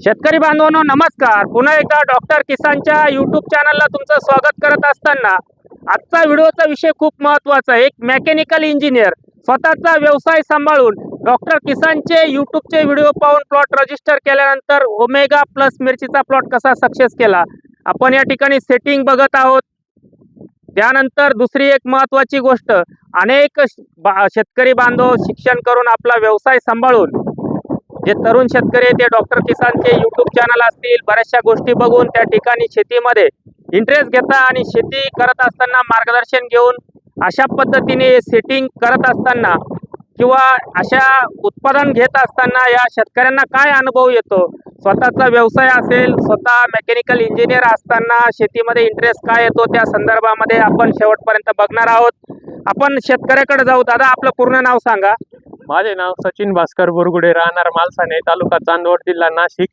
शेतकरी बांधवांनो नमस्कार। पुन्हा एकदा डॉक्टर किसानच्या यूट्यूब चॅनलला तुमचं स्वागत करत असताना आजचा व्हिडिओचा विषय खूप महत्त्वाचा आहे। एक मेकॅनिकल इंजिनियर स्वतःचा व्यवसाय सांभाळून डॉक्टर किसानचे यूट्यूबचे व्हिडिओ पाहून प्लॉट रजिस्टर केल्यानंतर ओमेगा प्लस मिरचीचा प्लॉट कसा सक्सेस केला आपण या ठिकाणी सेटिंग बघत आहोत। त्यानंतर दुसरी एक महत्त्वाची गोष्ट, अनेक शेतकरी बांधव शिक्षण करून आपला व्यवसाय सांभाळून जे तरुण शेतकरी ते डॉक्टर किसानचे यूट्यूब चॅनल असतील, बऱ्याचशा गोष्टी बघून त्या ठिकाणी शेतीमध्ये इंटरेस्ट घेता आणि शेती करत असताना मार्गदर्शन घेऊन अशा पद्धतीने सेटिंग करत असताना किंवा अशा उत्पादन घेत असताना या शेतकऱ्यांना काय अनुभव येतो, स्वतःचा व्यवसाय असेल, स्वतः मेकॅनिकल इंजिनियर असताना शेतीमध्ये इंटरेस्ट काय येतो त्या संदर्भामध्ये आपण शेवटपर्यंत बघणार आहोत। आपण शेतकऱ्याकडे जाऊ। दादा, आपलं पूर्ण नाव सांगा। माझे नाव सचिन भास्कर बोरगुडे, राहणार मालसाने, तालुका चांदवड, जिल्हा नाशिक।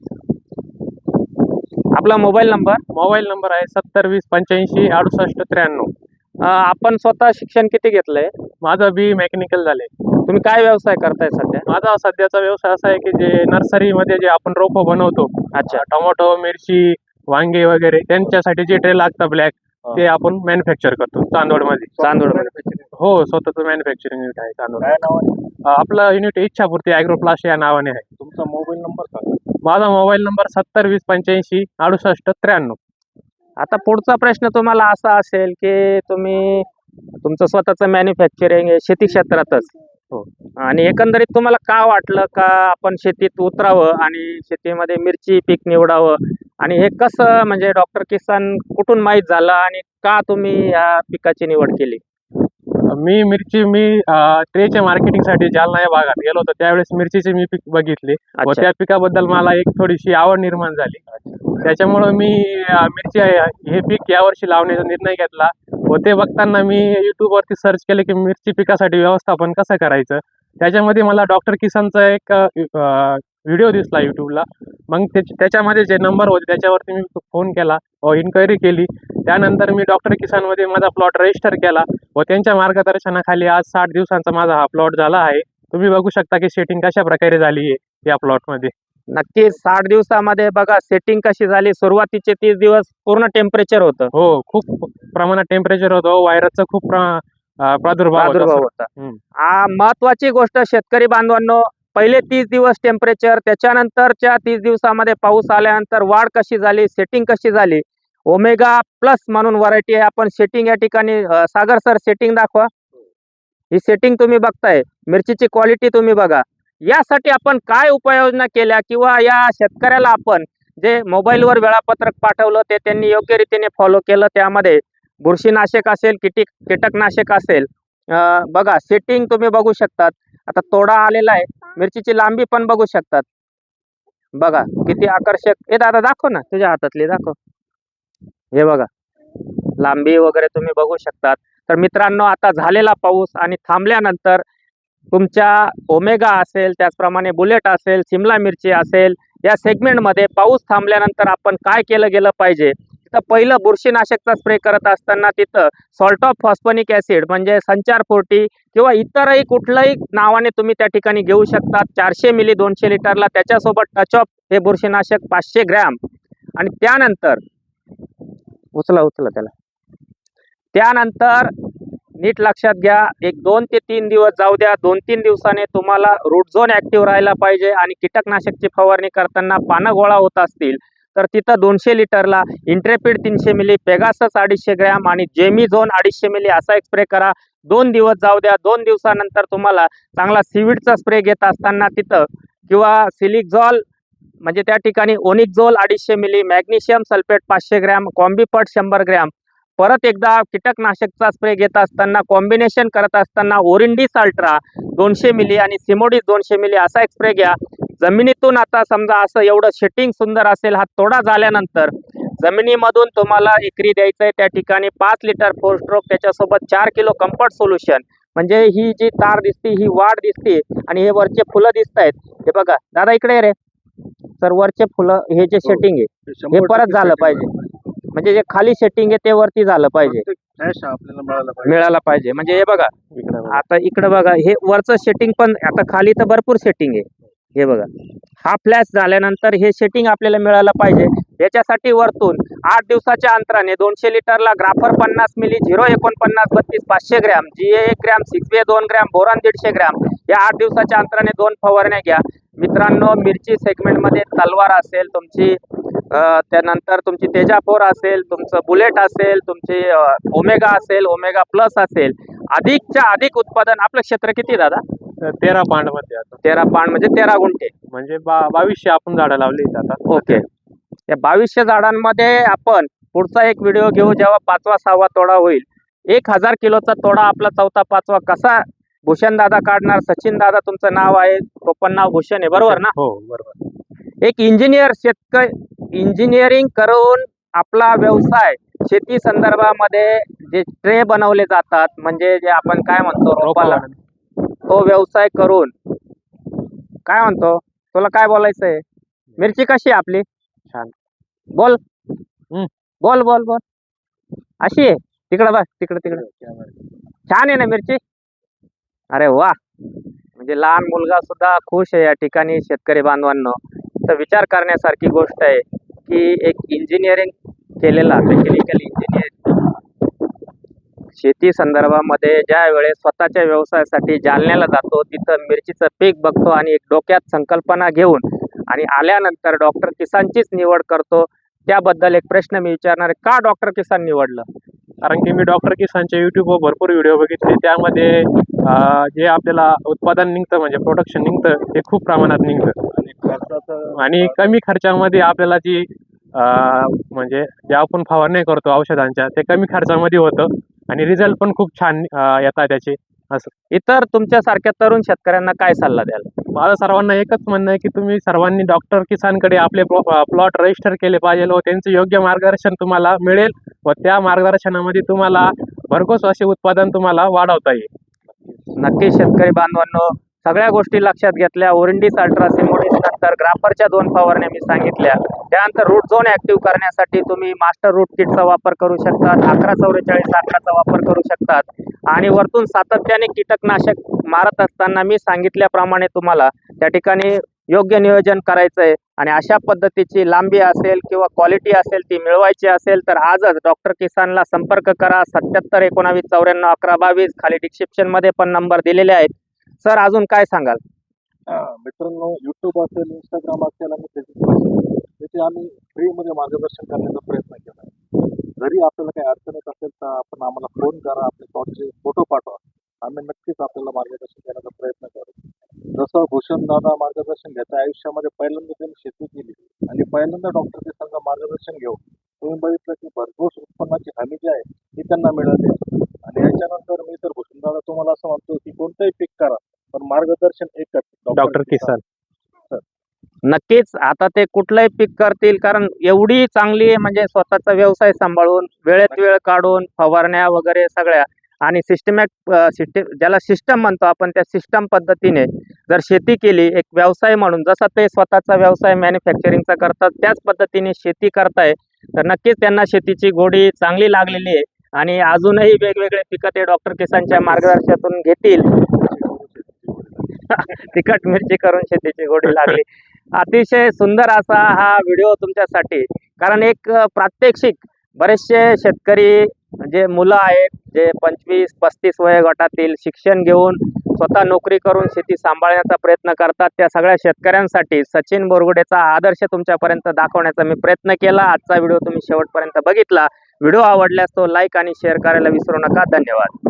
आपला मोबाईल नंबर आहे 70 20 85 68 93। आपण स्वतः शिक्षण किती घेतलंय? माझं बी मेकॅनिकल झाले। तुम्ही काय व्यवसाय करताय सध्या? माझा सध्याचा व्यवसाय असा आहे की जे नर्सरीमध्ये जे आपण रोपं बनवतो, अच्छा, टोमॅटो, मिरची, वांगे वगैरे त्यांच्यासाठी जे ट्रे लागतं ब्लॅक, ते आपण मॅन्युफॅक्चर करतो चांदवडमध्ये। हो, स्वतःचं मॅन्युफॅक्चरिंग युनिट आहे चांदवड। आपलं युनिट इच्छापूर्ती ॲग्रोप्लास्ट या नावाने आहे। तुमचा मोबाईल नंबर सांगा। माझा मोबाईल नंबर 70 20 85 68 93। आता पुढचा प्रश्न तुम्हाला असा असेल की तुम्ही तुमचं स्वतःचं मॅन्युफॅक्चरिंग आहे शेती क्षेत्रातच, हो, आणि एकंदरीत तुम्हाला का वाटलं का आपण शेतीत उतरावं आणि शेतीमध्ये मिरची पीक निवडावं, आणि हे कसं म्हणजे डॉक्टर किसान कुठून माहीत झालं आणि का तुम्ही या पिकाची निवड केली? मी ट्रेच्या मार्केटिंगसाठी जालना या भागात गेलो होतो, त्यावेळेस मिरचीचे मी पीक बघितले व अच्छा. त्या पिकाबद्दल मला एक थोडीशी आवड निर्माण झाली। त्याच्यामुळं मी मिरची हे पीक यावर्षी लावण्याचा निर्णय घेतला व ते बघताना मी युट्यूबवरती सर्च केले की मिरची पिकासाठी व्यवस्थापन कसं करायचं। त्याच्यामध्ये मला डॉक्टर किसानचा एक व्हिडिओ दिसला युट्यूबला। मग त्याच्यामध्ये जे नंबर होते त्याच्यावरती मी फोन केला व इन्क्वायरी केली। त्यानंतर मी डॉक्टर किसानमध्ये माझा प्लॉट रजिस्टर केला व त्यांच्या मार्गदर्शनाखाली आज 60 दिवसांचा माझा हा प्लॉट झाला आहे। तुम्ही बघू शकता की सेटिंग कशा प्रकारे झाली आहे या प्लॉटमध्ये। नक्कीच 60 दिवसामध्ये बघा सेटिंग कशी झाली। सुरुवातीचे 30 दिवस पूर्ण टेम्परेचर होतं, हो, खूप प्रमाणात टेम्परेचर होतं, व्हायरसचा खूप प्रादुर्भाव होता। महत्वाची गोष्ट शेतकरी बांधवांनो, पहिले 30 दिवस टेम्परेचर, त्याच्यानंतरच्या 30 दिवसामध्ये पाऊस आल्यानंतर वाढ कशी झाली, सेटिंग कशी झाली। ओमेगा प्लस म्हणून व्हरायटी आहे। आपण सेटिंग या ठिकाणी सागर सर सेटिंग दाखवा। ही सेटिंग तुम्ही बघताय, मिरचीची क्वालिटी तुम्ही बघा। यासाठी आपण काय उपाययोजना केल्या किंवा या शेतकऱ्याला आपण जे मोबाईलवर वेळापत्रक पाठवलं ते त्यांनी योग्य रीतीने फॉलो केलं, त्यामध्ये बुरशीनाशक असेल, कीटकनाशक असेल, बघा सेटिंग तुम्ही बघू शकतात। आता तोडा आलेला आहे, मिरचीची लांबी पण बघू शकतात, बघा किती आकर्षक। हे दादा दाखव ना, तुझ्या हातातली दाखव, हे बघा लांबी वगैरे तुम्ही बघू शकतात। तर मित्रांनो, आता झालेला पाऊस आणि थांबल्यानंतर तुमच्या ओमेगा असेल, त्याचप्रमाणे बुलेट असेल, शिमला मिरची असेल, या सेगमेंटमध्ये पाऊस थांबल्यानंतर आपण काय केलं गेलं पाहिजे, तर पहिलं बुरशीनाशकचा स्प्रे करत असताना तिथं सॉल्ट ऑफ फॉस्फोनिक ॲसिड म्हणजे संचार 40 किंवा इतरही कुठल्याही नावाने तुम्ही त्या ठिकाणी घेऊ शकता। 400 मिली 200 लिटरला, त्याच्यासोबत टच ऑफ हे बुरशीनाशक 500 ग्रॅम, आणि त्यानंतर उचला त्याला। त्यानंतर नीट लक्षात घ्या, एक 2 ते 3 दिवस जाऊ द्या। 2-3 दिवसाने तुम्हाला रूट झोन ॲक्टिव्ह राहायला पाहिजे, आणि कीटकनाशकची फवारणी करताना पानं गोळा होत असतील तर तिथं 200 लिटरला इंट्रेपिड 300 मिली, पेगासस 250 ग्रॅम आणि जेमिझोन 250 मिली असा एक स्प्रे करा। 2 दिवस जाऊ द्या। 2 दिवसानंतर तुम्हाला चांगला सीविडचा स्प्रे घेत असताना तिथं किंवा सिलिकझॉल म्हणजे त्या ठिकाणी ओनिकझोल 250 मिली, मॅग्नेशियम सल्फेट 500 ग्रॅम, कॉम्बिपट 100 ग्रॅम, परत एकदा कीटकनाशकचा स्प्रे घेत असताना कॉम्बिनेशन करत असताना ओरिंडिस अल्ट्रा 200 मिली आणि सिमोडिस 200 मिली असा एक स्प्रे घ्या। जमिनीतून आता समजा असं एवढं सेटिंग सुंदर असेल, हा तोडा झाल्यानंतर जमिनीमधून तुम्हाला एकरी द्यायचं आहे त्या ठिकाणी 5 लिटर 4 स्ट्रोक, त्याच्यासोबत 4 किलो कम्फर्ट सोल्युशन। म्हणजे ही जी तार दिसते ही वाढ दिसते आणि हे वरचे फुलं दिसत आहेत, हे बघा दादा इकडे रे सर, वरचे फुलं हे जे सेटिंग आहे हे परत झालं पाहिजे, म्हणजे जे खाली सेटिंग आहे ते वरती झालं पाहिजे, आपल्याला मिळाला पाहिजे। म्हणजे हे बघा आता इकडे बघा, हे वरचं सेटिंग पण आता खाली तर भरपूर सेटिंग आहे, हे बघा, हा फ्लॅश झाल्यानंतर हे सेटिंग आपल्याला मिळालं पाहिजे. याच्यासाठी वरतून 8 दिवसाच्या अंतराने 200 लिटरला ग्राफर 50 मिली 049 32 500 gram GA 1 gram 6B 2 gram boron 150 gram या 8 दिवसाच्या अंतराने 2 फवारण्या घ्या मित्रांनो. मिरची सेगमेंटमध्ये तलवार असेल तुमची, त्यानंतर तुमची तेजा 4 असेल, तुमचं बुलेट असेल, तुमची ओमेगा असेल, ओमेगा प्लस असेल, अधिकच्या अधिक उत्पादन. आपलं क्षेत्र किती दादा? 13 पांडमध्ये आता 13 पान म्हणजे 13 गुंठे. म्हणजे 2200 आपण झाडं लावली इथं आता. ओके, या 2200 झाडांमध्ये आपण पुढचा एक व्हिडिओ घेऊ जेव्हा 5वा 6वा तोडा होईल. 1000 किलोचा तोडा आपला 4था 5वा कसा भूषण दादा काढणार? सचिन दादा तुमचं नाव आहे, टोपण नाव भूषण आहे, बरोबर ना? हो बरोबर. एक इंजिनियर शेतकरी इंजिनिअरिंग करून आपला व्यवसाय शेती संदर्भामध्ये जे ट्रे बनवले जातात म्हणजे जे आपण काय म्हणतो रोपाला, तो व्यवसाय करून काय म्हणतो, तुला काय बोलायचंय? मिरची कशी आहे आपली? छान. बोल बोल बोल बोल. अशी आहे? तिकडं बघ, तिकडं छान आहे ना मिरची? अरे वा, म्हणजे लहान मुलगा सुद्धा खुश आहे या ठिकाणी. शेतकरी बांधवांनो, तर विचार करण्यासारखी गोष्ट आहे की एक इंजिनिअरिंग केलेला टेक्निकल इंजिनिअर शेती संदर्भामध्ये ज्या वेळेस स्वतःच्या व्यवसायासाठी जालन्याला जातो, तिथं मिरचीचं पीक बघतो आणि एक डोक्यात संकल्पना घेऊन आणि आल्यानंतर डॉक्टर किसानचीच निवड करतो. त्याबद्दल एक प्रश्न मी विचारणार आहे, का डॉक्टर किसान निवडलं? कारण की मी डॉक्टर किसानच्या युट्यूबवर भरपूर व्हिडिओ बघितले. त्यामध्ये जे आपल्याला उत्पादन निघतं म्हणजे प्रोडक्शन निघतं ते खूप प्रमाणात निघतं आणि खर्चाचं आणि कमी खर्चामध्ये आपल्याला जी म्हणजे जे आपण फवारणी करतो औषधांच्या ते कमी खर्चामध्ये होतं आणि रिझल्ट पण खूप छान येतात त्याचे. असं इतर तुमच्यासारख्या तरुण शेतकऱ्यांना काय सल्ला द्याल? माझं सर्वांना एकच म्हणणं आहे की तुम्ही सर्वांनी डॉक्टर किसानकडे आपले प्लॉट रजिस्टर केले पाहिजे व त्यांचं योग्य मार्गदर्शन तुम्हाला मिळेल व त्या मार्गदर्शनामध्ये तुम्हाला भरघोस असे उत्पादन तुम्हाला वाढवता येईल. नक्की शेतकरी बांधवांनो, सगळ्या गोष्टी लक्षात घेतल्या. ओरिंडिस अल्ट्रासिमोडिस नंतर ग्राफरच्या 2 फवारण्या मी सांगितल्या. त्यानंतर रूट झोन ऍक्टिव्ह करण्यासाठी तुम्ही मास्टर रूट किटचा वापर करू शकतात, 1144 11चा वापर करू शकतात आणि वरतून सातत्याने कीटकनाशक मारत असताना मी सांगितल्याप्रमाणे तुम्हाला त्या ठिकाणी योग्य नियोजन करायचं आहे आणि अशा पद्धतीची लांबी असेल किंवा क्वालिटी असेल ती मिळवायची असेल तर आजच डॉक्टर किसानला संपर्क करा. 77 19 94 11 22 खाली डिस्क्रिप्शनमध्ये पण नंबर दिलेले आहेत. सर अजून काय सांगाल? मित्रांनो, युट्यूब असेल, इंस्टाग्राम असेल आणि फेसबुक असेल, त्याचे आम्ही फ्रीमध्ये मार्गदर्शन करण्याचा प्रयत्न केला आहे. जरी आपल्याला काही अडचण येत असेल तर आपण आम्हाला फोन करा, आपले प्लॉटचे फोटो पाठवा, आम्ही नक्कीच आपल्याला मार्गदर्शन करण्याचा प्रयत्न करू. जसं भूषण दादा मार्गदर्शन घेता आयुष्यामध्ये पहिल्यांदा त्यांनी शेती केली आणि पहिल्यांदा डॉक्टर किसानचं मार्गदर्शन घेऊन तुम्ही बघितलं की भरघोस उत्पन्नाची हमी जी आहे ती त्यांना मिळाली. आणि याच्यानंतर मी तर भूषण दादा तुम्हाला असं म्हणतो की कोणतंही पीक करा पण मार्गदर्शन एकच, डॉक्टर किसान. नक्कीच आता ते कुठलंही पीक करतील, कारण एवढी चांगली म्हणजे स्वतःचा व्यवसाय सांभाळून वेळेत वेळ काढून फवारण्या वगैरे सगळ्या आणि सिस्टम ज्याला सिस्टम म्हणतो आपण, त्या सिस्टम पद्धतीने जर शेती केली एक व्यवसाय म्हणून, जसं ते स्वतःचा व्यवसाय मॅन्युफॅक्चरिंगचा करतात त्याच पद्धतीने शेती करताय, तर नक्कीच त्यांना शेतीची गोडी चांगली लागलेली आहे आणि अजूनही वेगवेगळे पिकं ते डॉक्टर किसानच्या मार्गदर्शनातून घेतील. तिखट मिरची करून शेतीची गोडी लागली. अतिशय सुंदर असा हा व्हिडिओ तुमच्यासाठी, कारण एक प्रात्यक्षिक बरेचसे शेतकरी जे मुलं आहेत जे 25-35 वयोगटातील शिक्षण घेऊन स्वतः नोकरी करून शेती सांभाळण्याचा प्रयत्न करतात, त्या सगळ्या शेतकऱ्यांसाठी सचिन बोरगुडेचा आदर्श तुमच्यापर्यंत दाखवण्याचा मी प्रयत्न केला. आजचा व्हिडिओ तुम्ही शेवटपर्यंत बघितला. व्हिडिओ आवडल्यास तो लाईक आणि शेअर करायला विसरू नका. धन्यवाद.